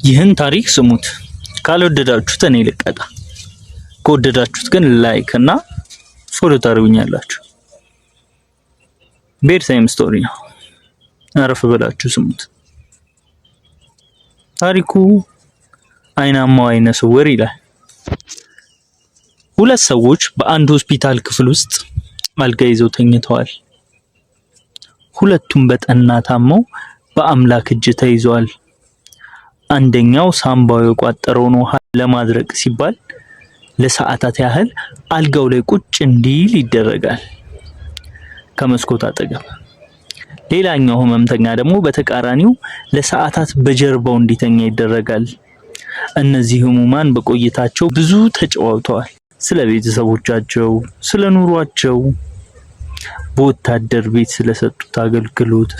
ይህን ታሪክ ስሙት። ካልወደዳችሁት እኔ ልቀጣ፣ ከወደዳችሁት ግን ላይክ እና ፎሎ ታደርጉኛላችሁ። ቤድታይም ስቶሪ ነው። አረፍ ብላችሁ ስሙት። ታሪኩ አይናማው አይነ ስውር ይላል። ሁለት ሰዎች በአንድ ሆስፒታል ክፍል ውስጥ አልጋ ይዘው ተኝተዋል። ሁለቱም በጠና ታመው በአምላክ እጅ ተይዘዋል። አንደኛው ሳምባው የቋጠረውን ውሃ ለማድረቅ ሲባል ለሰዓታት ያህል አልጋው ላይ ቁጭ እንዲል ይደረጋል ከመስኮት አጠገብ። ሌላኛው ህመምተኛ ደግሞ በተቃራኒው ለሰዓታት በጀርባው እንዲተኛ ይደረጋል። እነዚህ ህሙማን በቆይታቸው ብዙ ተጨዋውተዋል። ስለ ቤተሰቦቻቸው፣ ስለ ኑሯቸው፣ በወታደር ቤት ስለሰጡት አገልግሎት፣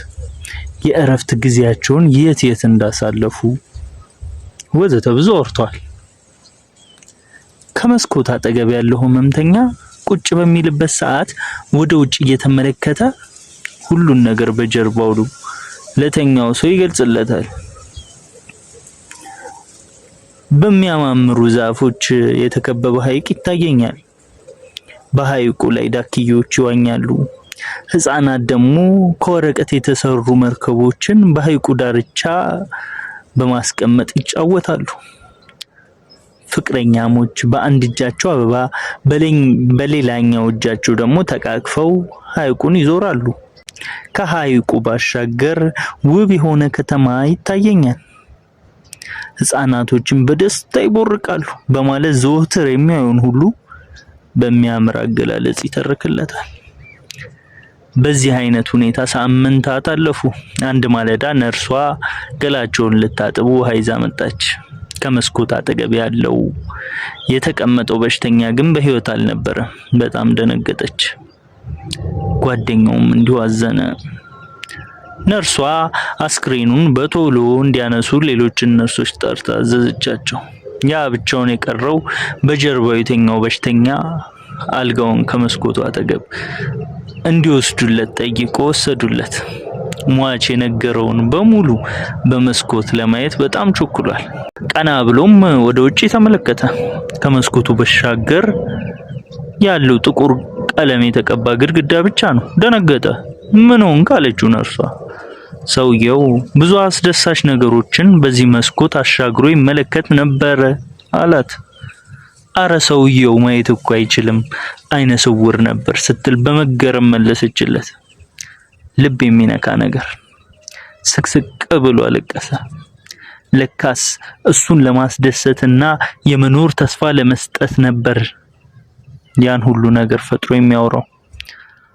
የእረፍት ጊዜያቸውን የት እንዳሳለፉ ወዘተ ብዙ አውርተዋል። ከመስኮት አጠገብ ያለው ህመምተኛ ቁጭ በሚልበት ሰዓት ወደ ውጭ እየተመለከተ ሁሉን ነገር በጀርባው ለተኛው ሰው ይገልጽለታል። በሚያማምሩ ዛፎች የተከበበ ሐይቅ ይታየኛል። በሐይቁ ላይ ዳክዬዎች ይዋኛሉ። ህፃናት ደግሞ ከወረቀት የተሰሩ መርከቦችን በሐይቁ ዳርቻ በማስቀመጥ ይጫወታሉ። ፍቅረኛሞች በአንድ እጃቸው አበባ በሌላኛው እጃቸው ደግሞ ተቃቅፈው ሐይቁን ይዞራሉ። ከሐይቁ ባሻገር ውብ የሆነ ከተማ ይታየኛል። ህፃናቶችን በደስታ ይቦርቃሉ በማለት ዘወትር የሚያዩን ሁሉ በሚያምር አገላለጽ ይተርክለታል። በዚህ አይነት ሁኔታ ሳምንታት አለፉ። አንድ ማለዳ ነርሷ ገላቸውን ልታጥቡ ውሃ ይዛ መጣች። ከመስኮት አጠገብ ያለው የተቀመጠው በሽተኛ ግን በህይወት አልነበረም። በጣም ደነገጠች። ጓደኛውም እንዲሁ አዘነ። ነርሷ አስክሬኑን በቶሎ እንዲያነሱ ሌሎችን ነርሶች ጠርታ አዘዘቻቸው። ያ ብቻውን የቀረው በጀርባው የተኛው በሽተኛ አልጋውን ከመስኮቱ አጠገብ እንዲወስዱለት ጠይቆ ወሰዱለት። ሟች የነገረውን በሙሉ በመስኮት ለማየት በጣም ቸኩሏል። ቀና ብሎም ወደ ውጪ ተመለከተ። ከመስኮቱ በሻገር ያለው ጥቁር ቀለም የተቀባ ግድግዳ ብቻ ነው። ደነገጠ። ምን ሆንክ አለችው ነርሷ። ሰውየው ብዙ አስደሳች ነገሮችን በዚህ መስኮት አሻግሮ ይመለከት ነበር አላት። አረ ሰውየው ማየት እኮ አይችልም፣ አይነ ስውር ነበር ስትል በመገረም መለሰችለት። ልብ የሚነካ ነገር። ስቅስቅ ብሎ አለቀሰ። ለካስ እሱን ለማስደሰትና የመኖር ተስፋ ለመስጠት ነበር ያን ሁሉ ነገር ፈጥሮ የሚያወራው።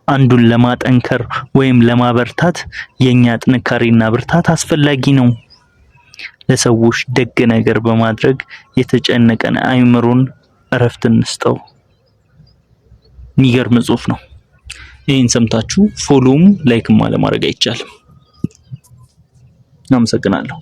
አንዱን ለማጠንከር ወይም ለማበርታት የኛ ጥንካሬና ብርታት አስፈላጊ ነው። ለሰዎች ደግ ነገር በማድረግ የተጨነቀን አይምሮን እረፍት እንስጠው። የሚገርም ጽሑፍ ነው። ይህን ሰምታችሁ ፎሎም ላይክም ማድረግ አይቻልም። አመሰግናለሁ።